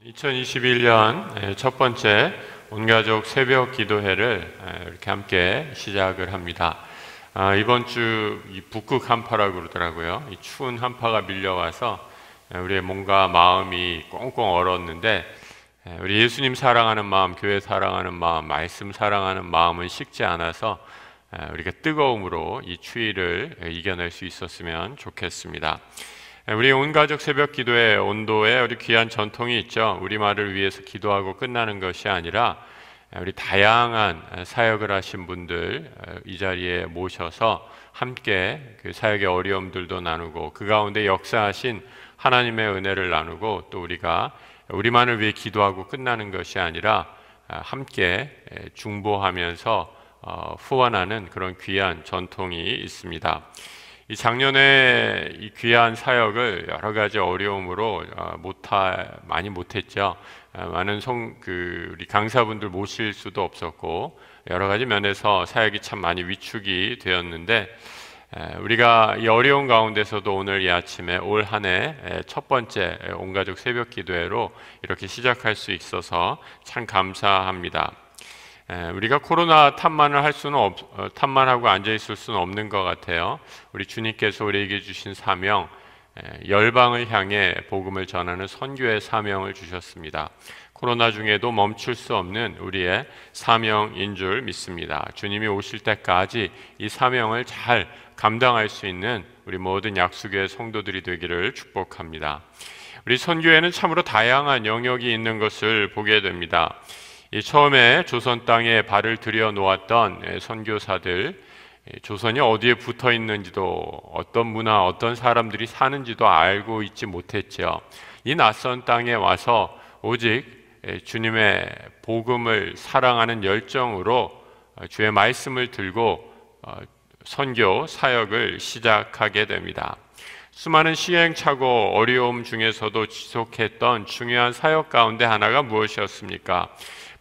2021년 첫 번째 온가족 새벽 기도회를 이렇게 함께 시작을 합니다. 이번 주 이 북극 한파라고 그러더라고요. 이 추운 한파가 밀려와서 우리의 몸과 마음이 꽁꽁 얼었는데, 우리 예수님 사랑하는 마음, 교회 사랑하는 마음, 말씀 사랑하는 마음은 식지 않아서 우리가 뜨거움으로 이 추위를 이겨낼 수 있었으면 좋겠습니다. 우리 온가족 새벽 기도의 온도에 우리 귀한 전통이 있죠. 우리말을 위해서 기도하고 끝나는 것이 아니라 우리 다양한 사역을 하신 분들 이 자리에 모셔서 함께 그 사역의 어려움들도 나누고 그 가운데 역사하신 하나님의 은혜를 나누고, 또 우리가 우리만을 위해 기도하고 끝나는 것이 아니라 함께 중보하면서 후원하는 그런 귀한 전통이 있습니다. 이 작년에 이 귀한 사역을 여러 가지 어려움으로 많이 못했죠. 많은 우리 강사분들 모실 수도 없었고, 여러 가지 면에서 사역이 참 많이 위축이 되었는데, 우리가 이 어려운 가운데서도 오늘 이 아침에 올 한 해 첫 번째 온가족 새벽 기도회로 이렇게 시작할 수 있어서 참 감사합니다. 우리가 코로나 탓만하고 앉아 있을 수는 없는 것 같아요. 우리 주님께서 우리에게 주신 사명, 열방을 향해 복음을 전하는 선교의 사명을 주셨습니다. 코로나 중에도 멈출 수 없는 우리의 사명인 줄 믿습니다. 주님이 오실 때까지 이 사명을 잘 감당할 수 있는 우리 모든 약수교회 성도들이 되기를 축복합니다. 우리 선교회는 참으로 다양한 영역이 있는 것을 보게 됩니다. 처음에 조선 땅에 발을 들여 놓았던 선교사들, 조선이 어디에 붙어 있는지도, 어떤 문화, 어떤 사람들이 사는지도 알고 있지 못했죠. 이 낯선 땅에 와서 오직 주님의 복음을 사랑하는 열정으로 주의 말씀을 들고 선교 사역을 시작하게 됩니다. 수많은 시행착오, 어려움 중에서도 지속했던 중요한 사역 가운데 하나가 무엇이었습니까?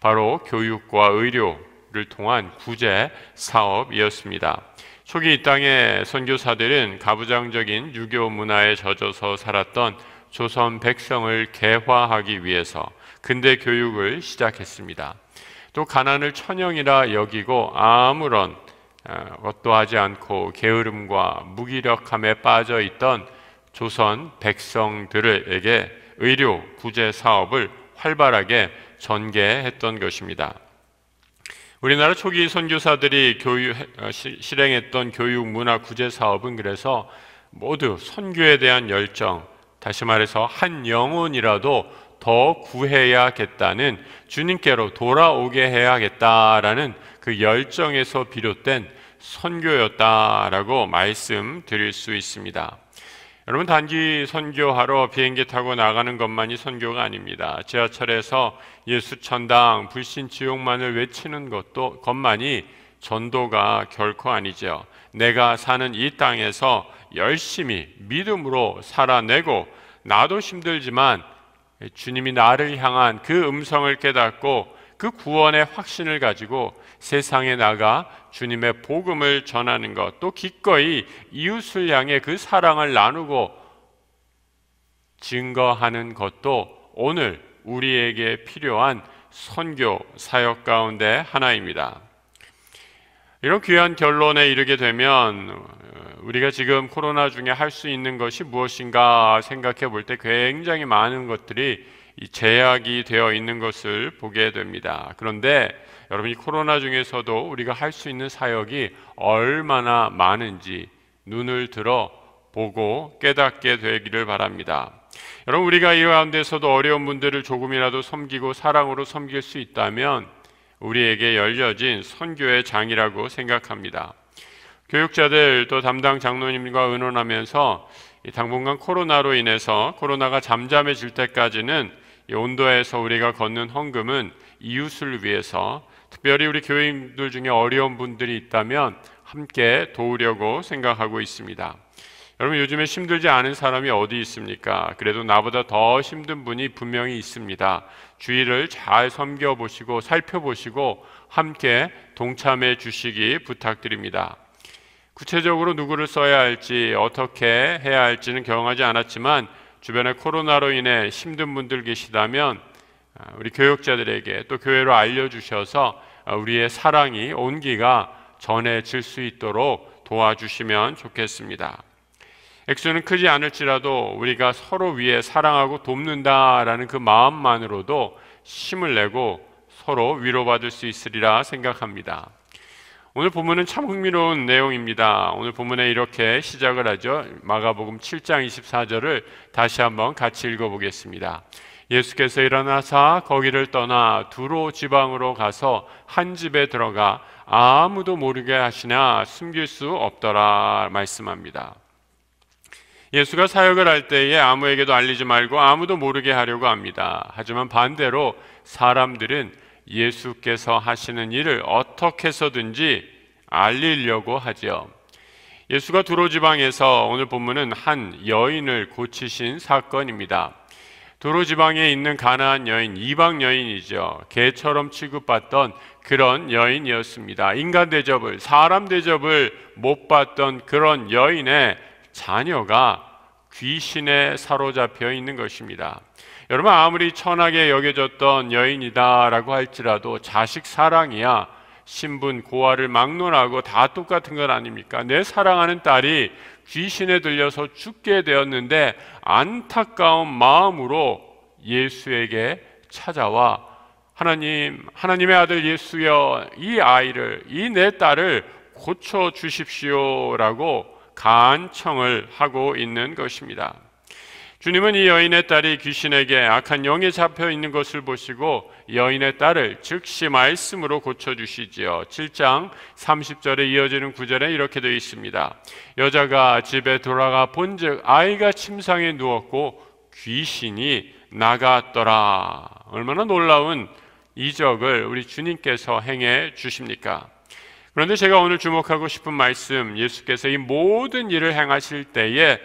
바로 교육과 의료를 통한 구제 사업이었습니다. 초기 이 땅의 선교사들은 가부장적인 유교 문화에 젖어서 살았던 조선 백성을 개화하기 위해서 근대 교육을 시작했습니다. 또 가난을 천영이라 여기고 아무런 것도 하지 않고 게으름과 무기력함에 빠져 있던 조선 백성들에게 의료 구제 사업을 활발하게 전개했던 것입니다. 우리나라 초기 선교사들이 실행했던 교육 문화 구제 사업은 그래서 모두 선교에 대한 열정, 다시 말해서 한 영혼이라도 더 구해야겠다는, 주님께로 돌아오게 해야겠다라는 그 열정에서 비롯된 선교였다라고 말씀드릴 수 있습니다. 여러분, 단기 선교하러 비행기 타고 나가는 것만이 선교가 아닙니다. 지하철에서 예수 천당, 불신 지옥만을 외치는 것만이 전도가 결코 아니죠. 내가 사는 이 땅에서 열심히 믿음으로 살아내고, 나도 힘들지만 주님이 나를 향한 그 음성을 깨닫고 그 구원의 확신을 가지고 세상에 나가 주님의 복음을 전하는 것, 또 기꺼이 이웃을 향해 그 사랑을 나누고 증거하는 것도 오늘 우리에게 필요한 선교 사역 가운데 하나입니다. 이런 귀한 결론에 이르게 되면 우리가 지금 코로나 중에 할 수 있는 것이 무엇인가 생각해 볼 때 굉장히 많은 것들이 제약이 되어 있는 것을 보게 됩니다. 그런데 여러분, 이 코로나 중에서도 우리가 할 수 있는 사역이 얼마나 많은지 눈을 들어 보고 깨닫게 되기를 바랍니다. 여러분, 우리가 이 가운데서도 어려운 분들을 조금이라도 섬기고 사랑으로 섬길 수 있다면 우리에게 열려진 선교의 장이라고 생각합니다. 교육자들 또 담당 장로님과 의논하면서 당분간 코로나로 인해서 코로나가 잠잠해질 때까지는 이 온도에서 우리가 걷는 헌금은 이웃을 위해서, 특별히 우리 교인들 중에 어려운 분들이 있다면 함께 도우려고 생각하고 있습니다. 여러분, 요즘에 힘들지 않은 사람이 어디 있습니까? 그래도 나보다 더 힘든 분이 분명히 있습니다. 주위를 잘 섬겨보시고 살펴보시고 함께 동참해 주시기 부탁드립니다. 구체적으로 누구를 써야 할지, 어떻게 해야 할지는 경험하지 않았지만 주변에 코로나로 인해 힘든 분들 계시다면 우리 교육자들에게 또 교회로 알려주셔서 우리의 사랑이 온기가 전해질 수 있도록 도와주시면 좋겠습니다. 액수는 크지 않을지라도 우리가 서로 위해 사랑하고 돕는다라는 그 마음만으로도 힘을 내고 서로 위로받을 수 있으리라 생각합니다. 오늘 본문은 참 흥미로운 내용입니다. 오늘 본문에 이렇게 시작을 하죠. 마가복음 7장 24절을 다시 한번 같이 읽어보겠습니다. 예수께서 일어나사 거기를 떠나 두로 지방으로 가서 한 집에 들어가 아무도 모르게 하시나 숨길 수 없더라 말씀합니다. 예수가 사역을 할 때에 아무에게도 알리지 말고 아무도 모르게 하려고 합니다. 하지만 반대로 사람들은 예수께서 하시는 일을 어떻게 해서든지 알리려고 하죠. 예수가 두로 지방에서 오늘 본문은 한 여인을 고치신 사건입니다. 두로 지방에 있는 가나안 여인, 이방 여인이죠. 개처럼 취급받던 그런 여인이었습니다. 인간 대접을, 사람 대접을 못 받던 그런 여인의 자녀가 귀신에 사로잡혀 있는 것입니다. 여러분, 아무리 천하게 여겨졌던 여인이다라고 할지라도 자식 사랑이야 신분, 고아를 막론하고 다 똑같은 것 아닙니까? 내 사랑하는 딸이 귀신에 들려서 죽게 되었는데 안타까운 마음으로 예수에게 찾아와 하나님의 아들 예수여, 이 아이를, 이 내 딸을 고쳐 주십시오라고 간청을 하고 있는 것입니다. 주님은 이 여인의 딸이 귀신에게 악한 영에 잡혀 있는 것을 보시고 여인의 딸을 즉시 말씀으로 고쳐주시지요. 7장 30절에 이어지는 구절에 이렇게 되어 있습니다. 여자가 집에 돌아가 본즉 아이가 침상에 누웠고 귀신이 나갔더라. 얼마나 놀라운 이적을 우리 주님께서 행해 주십니까? 그런데 제가 오늘 주목하고 싶은 말씀, 예수께서 이 모든 일을 행하실 때에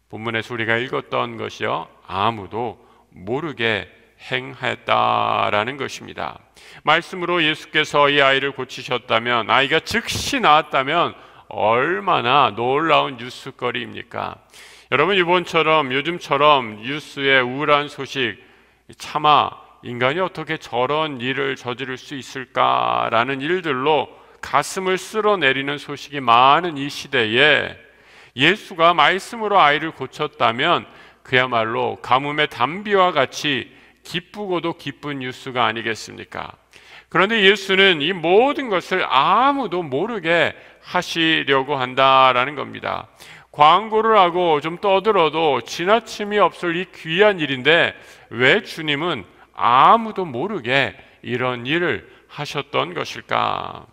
본문에서 우리가 읽었던 것이요, 아무도 모르게 행하였다라는 것입니다. 말씀으로 예수께서 이 아이를 고치셨다면, 아이가 즉시 나았다면 얼마나 놀라운 뉴스거리입니까? 여러분, 요즘처럼 뉴스의 우울한 소식, 차마 인간이 어떻게 저런 일을 저지를 수 있을까라는 일들로 가슴을 쓸어내리는 소식이 많은 이 시대에 예수가 말씀으로 아이를 고쳤다면 그야말로 가뭄의 단비와 같이 기쁘고도 기쁜 뉴스가 아니겠습니까? 그런데 예수는 이 모든 것을 아무도 모르게 하시려고 한다라는 겁니다. 광고를 하고 좀 떠들어도 지나침이 없을 이 귀한 일인데 왜 주님은 아무도 모르게 이런 일을 하셨던 것일까?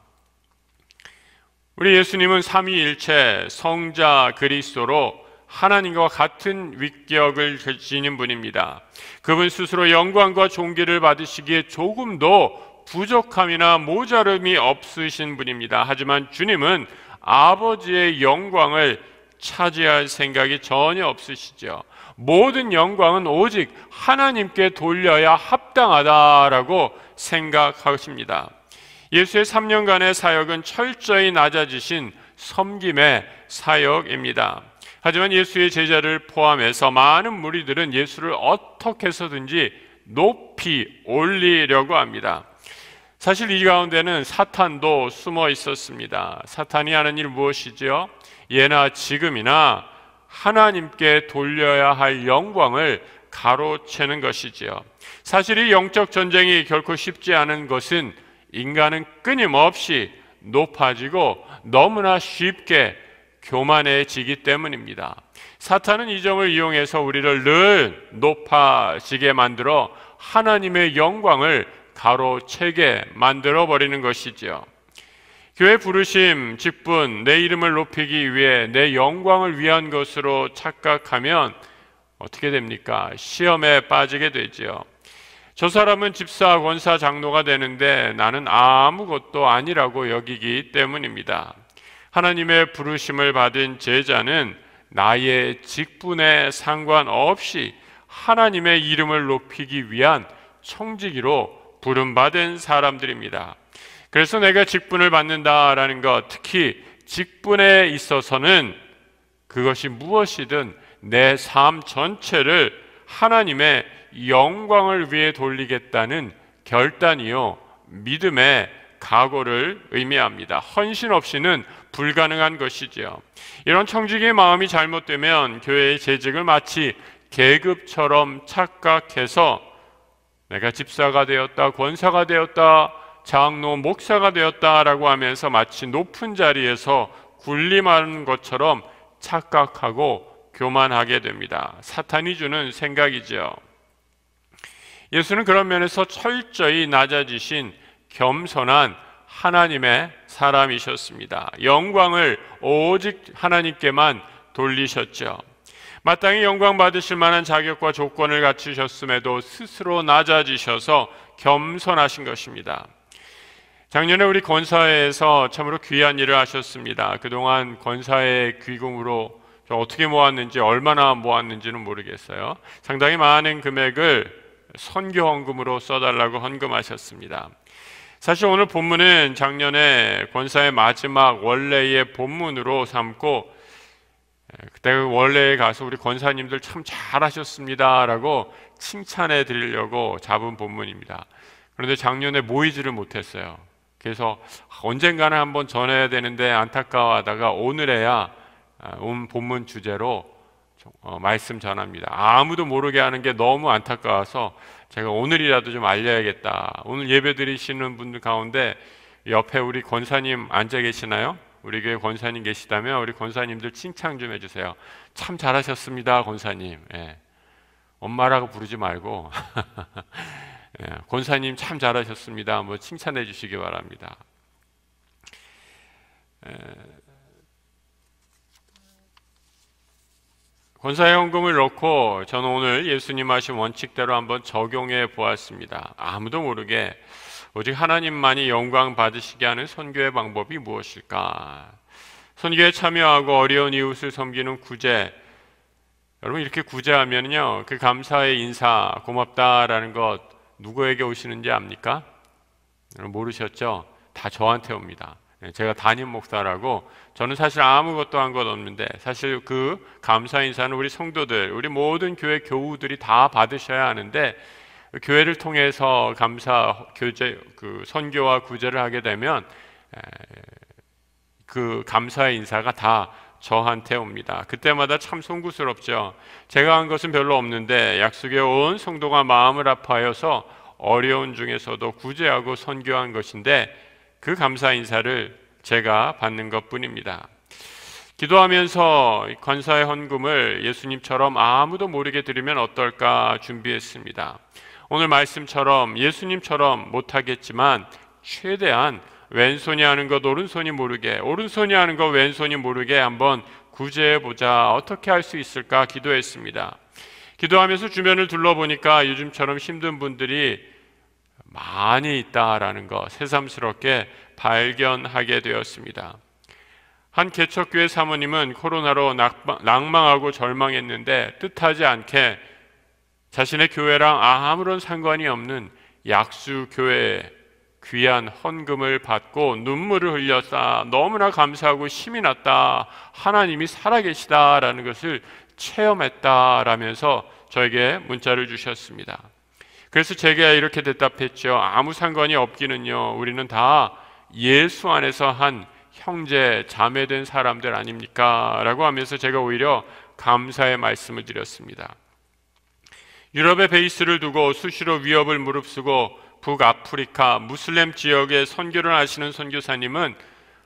우리 예수님은 삼위일체 성자 그리스도로 하나님과 같은 위격을 지닌 분입니다. 그분 스스로 영광과 존귀를 받으시기에 조금도 부족함이나 모자름이 없으신 분입니다. 하지만 주님은 아버지의 영광을 차지할 생각이 전혀 없으시죠. 모든 영광은 오직 하나님께 돌려야 합당하다라고 생각하십니다. 예수의 3년간의 사역은 철저히 낮아지신 섬김의 사역입니다. 하지만 예수의 제자를 포함해서 많은 무리들은 예수를 어떻게 해서든지 높이 올리려고 합니다. 사실 이 가운데는 사탄도 숨어 있었습니다. 사탄이 하는 일 무엇이지요? 예나 지금이나 하나님께 돌려야 할 영광을 가로채는 것이지요. 사실 이 영적 전쟁이 결코 쉽지 않은 것은 인간은 끊임없이 높아지고 너무나 쉽게 교만해지기 때문입니다. 사탄은 이 점을 이용해서 우리를 늘 높아지게 만들어 하나님의 영광을 가로채게 만들어버리는 것이지요. 교회 부르심, 직분, 내 이름을 높이기 위해 내 영광을 위한 것으로 착각하면 어떻게 됩니까? 시험에 빠지게 되지요. 저 사람은 집사, 권사, 장로가 되는데 나는 아무것도 아니라고 여기기 때문입니다. 하나님의 부르심을 받은 제자는 나의 직분에 상관없이 하나님의 이름을 높이기 위한 청지기로 부름받은 사람들입니다. 그래서 내가 직분을 받는다라는 것, 특히 직분에 있어서는 그것이 무엇이든 내 삶 전체를 하나님의 영광을 위해 돌리겠다는 결단이요, 믿음의 각오를 의미합니다. 헌신 없이는 불가능한 것이지요. 이런 청지기의 마음이 잘못되면 교회의 재직을 마치 계급처럼 착각해서 내가 집사가 되었다, 권사가 되었다, 장로, 목사가 되었다라고 하면서 마치 높은 자리에서 군림하는 것처럼 착각하고 교만하게 됩니다. 사탄이 주는 생각이죠. 예수는 그런 면에서 철저히 낮아지신 겸손한 하나님의 사람이셨습니다. 영광을 오직 하나님께만 돌리셨죠. 마땅히 영광 받으실 만한 자격과 조건을 갖추셨음에도 스스로 낮아지셔서 겸손하신 것입니다. 작년에 우리 권사회에서 참으로 귀한 일을 하셨습니다. 그동안 권사회 귀금으로 어떻게 모았는지, 얼마나 모았는지는 모르겠어요. 상당히 많은 금액을 선교 헌금으로 써달라고 헌금하셨습니다. 사실 오늘 본문은 작년에 권사의 마지막 원래의 본문으로 삼고, 그때 원래에 가서 우리 권사님들 참 잘하셨습니다 라고 칭찬해 드리려고 잡은 본문입니다. 그런데 작년에 모이지를 못했어요. 그래서 언젠가는 한번 전해야 되는데 안타까워하다가 오늘에야 온 본문 주제로 말씀 전합니다. 아무도 모르게 하는 게 너무 안타까워서 제가 오늘이라도 좀 알려야겠다. 오늘 예배 드리시는 분들 가운데 옆에 우리 권사님 앉아 계시나요? 우리 교회 권사님 계시다면 우리 권사님들 칭찬 좀 해주세요. 참 잘하셨습니다, 권사님. 예. 엄마라고 부르지 말고 예. 권사님 참 잘하셨습니다. 뭐 칭찬해 주시기 바랍니다. 권사의 헌금을 넣고 저는 오늘 예수님 하신 원칙대로 한번 적용해 보았습니다. 아무도 모르게 오직 하나님만이 영광 받으시게 하는 선교의 방법이 무엇일까? 선교에 참여하고 어려운 이웃을 섬기는 구제. 여러분, 이렇게 구제하면요, 그 감사의 인사, 고맙다라는 것 누구에게 오시는지 압니까? 여러분 모르셨죠? 다 저한테 옵니다. 제가 담임 목사라고, 저는 사실 아무것도 한 것 없는데 사실 그 감사 인사는 우리 성도들, 우리 모든 교회 교우들이 다 받으셔야 하는데, 교회를 통해서 감사 교제, 그 선교와 구제를 하게 되면 그 감사의 인사가 다 저한테 옵니다. 그때마다 참 송구스럽죠. 제가 한 것은 별로 없는데 약속에 온 성도가 마음을 아파해서 어려운 중에서도 구제하고 선교한 것인데 그 감사 인사를 제가 받는 것뿐입니다. 기도하면서 권사의 헌금을 예수님처럼 아무도 모르게 드리면 어떨까 준비했습니다. 오늘 말씀처럼 예수님처럼 못하겠지만 최대한 왼손이 하는 것 오른손이 모르게, 오른손이 하는 것 왼손이 모르게 한번 구제해보자. 어떻게 할 수 있을까 기도했습니다. 기도하면서 주변을 둘러보니까 요즘처럼 힘든 분들이 많이 있다라는 거 새삼스럽게 발견하게 되었습니다. 한 개척교회 사모님은 코로나로 낭망하고 절망했는데 뜻하지 않게 자신의 교회랑 아무런 상관이 없는 약수교회에 귀한 헌금을 받고 눈물을 흘렸다. 너무나 감사하고 힘이 났다. 하나님이 살아계시다라는 것을 체험했다라면서 저에게 문자를 주셨습니다. 그래서 제가 이렇게 대답했죠. 아무 상관이 없기는요. 우리는 다 예수 안에서 한 형제, 자매된 사람들 아닙니까? 라고 하면서 제가 오히려 감사의 말씀을 드렸습니다. 유럽의 베이스를 두고 수시로 위협을 무릅쓰고 북아프리카 무슬림 지역에 선교를 하시는 선교사님은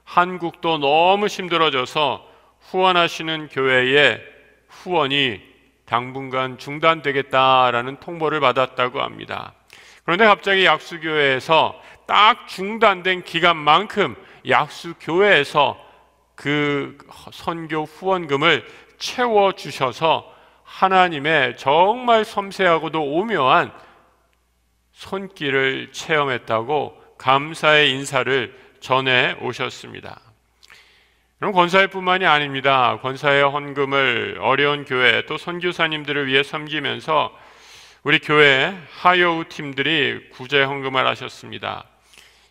한국도 너무 힘들어져서 후원하시는 교회에 후원이 당분간 중단되겠다라는 통보를 받았다고 합니다. 그런데 갑자기 약수교회에서 딱 중단된 기간만큼 약수교회에서 그 선교 후원금을 채워주셔서 하나님의 정말 섬세하고도 오묘한 손길을 체험했다고 감사의 인사를 전해 오셨습니다. 그럼 권사회뿐만이 아닙니다. 권사회 헌금을 어려운 교회 또 선교사님들을 위해 섬기면서 우리 교회 하여우 팀들이 구제 헌금을 하셨습니다.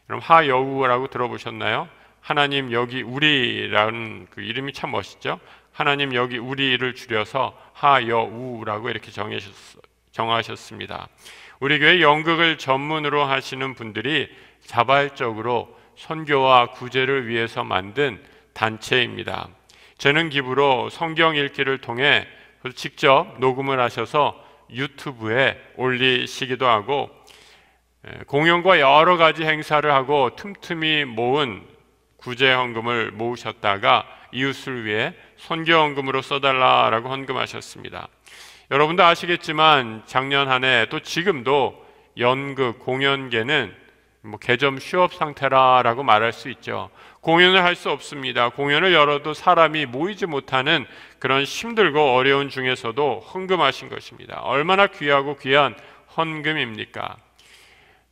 그럼 하여우라고 들어보셨나요? 하나님 여기 우리라는 그 이름이 참 멋있죠? 하나님 여기 우리를 줄여서 하여우라고 이렇게 정하셨습니다. 우리 교회 연극을 전문으로 하시는 분들이 자발적으로 선교와 구제를 위해서 만든 단체입니다. 재능 기부로 성경 읽기를 통해 직접 녹음을 하셔서 유튜브에 올리시기도 하고, 공연과 여러 가지 행사를 하고 틈틈이 모은 구제헌금을 모으셨다가 이웃을 위해 선교헌금으로 써달라라고 헌금하셨습니다. 여러분도 아시겠지만 작년 한 해 또 지금도 연극, 공연계는 개점 휴업 상태라고 말할 수 있죠. 공연을 할 수 없습니다. 공연을 열어도 사람이 모이지 못하는 그런 힘들고 어려운 중에서도 헌금하신 것입니다. 얼마나 귀하고 귀한 헌금입니까?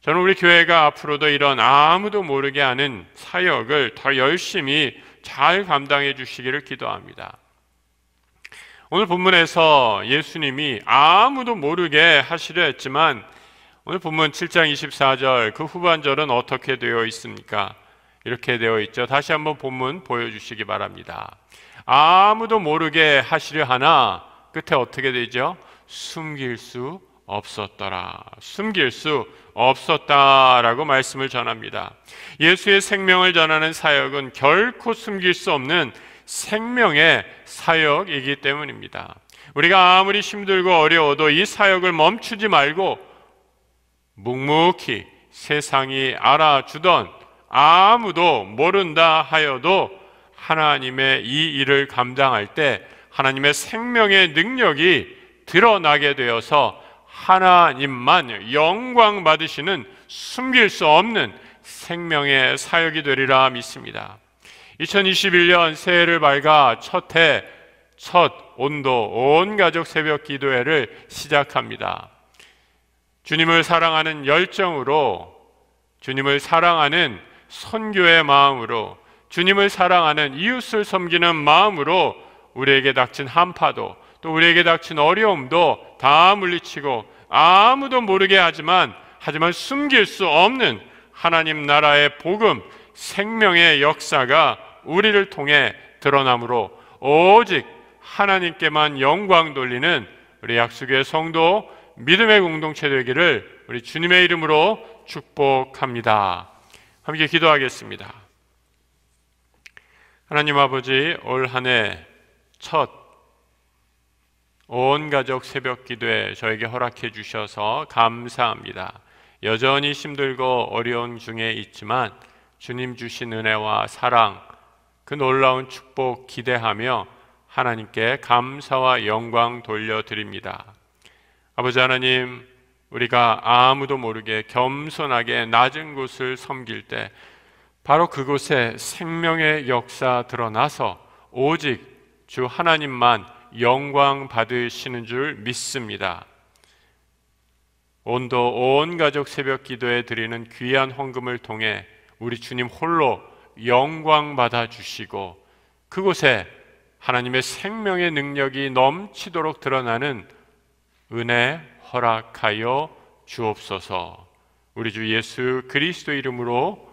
저는 우리 교회가 앞으로도 이런 아무도 모르게 하는 사역을 더 열심히 잘 감당해 주시기를 기도합니다. 오늘 본문에서 예수님이 아무도 모르게 하시려 했지만 오늘 본문 7장 24절 그 후반절은 어떻게 되어 있습니까? 이렇게 되어 있죠. 다시 한번 본문 보여주시기 바랍니다. 아무도 모르게 하시려 하나 끝에 어떻게 되죠? 숨길 수 없었더라. 숨길 수 없었다라고 말씀을 전합니다. 예수의 생명을 전하는 사역은 결코 숨길 수 없는 생명의 사역이기 때문입니다. 우리가 아무리 힘들고 어려워도 이 사역을 멈추지 말고 묵묵히 세상이 알아주던 아무도 모른다 하여도 하나님의 이 일을 감당할 때 하나님의 생명의 능력이 드러나게 되어서 하나님만 영광 받으시는 숨길 수 없는 생명의 사역이 되리라 믿습니다. 2021년 새해를 밝아 첫 해, 첫 온도, 온 가족 새벽 기도회를 시작합니다. 주님을 사랑하는 열정으로, 주님을 사랑하는 선교의 마음으로, 주님을 사랑하는 이웃을 섬기는 마음으로 우리에게 닥친 한파도 또 우리에게 닥친 어려움도 다 물리치고 아무도 모르게 하지만 숨길 수 없는 하나님 나라의 복음, 생명의 역사가 우리를 통해 드러나므로 오직 하나님께만 영광 돌리는 우리 약수교회 성도 믿음의 공동체 되기를 우리 주님의 이름으로 축복합니다. 함께 기도하겠습니다. 하나님 아버지, 올 한 해 첫 온 가족 새벽 기도에 저에게 허락해 주셔서 감사합니다. 여전히 힘들고 어려운 중에 있지만 주님 주신 은혜와 사랑, 그 놀라운 축복 기대하며 하나님께 감사와 영광 돌려드립니다. 아버지 하나님, 우리가 아무도 모르게 겸손하게 낮은 곳을 섬길 때 바로 그곳에 생명의 역사 드러나서 오직 주 하나님만 영광 받으시는 줄 믿습니다. 온도 온 가족 새벽 기도에 드리는 귀한 헌금을 통해 우리 주님 홀로 영광 받아 주시고 그곳에 하나님의 생명의 능력이 넘치도록 드러나는 은혜 허락하여 주옵소서. 우리 주 예수 그리스도 이름으로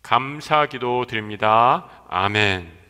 감사 기도 드립니다. 아멘.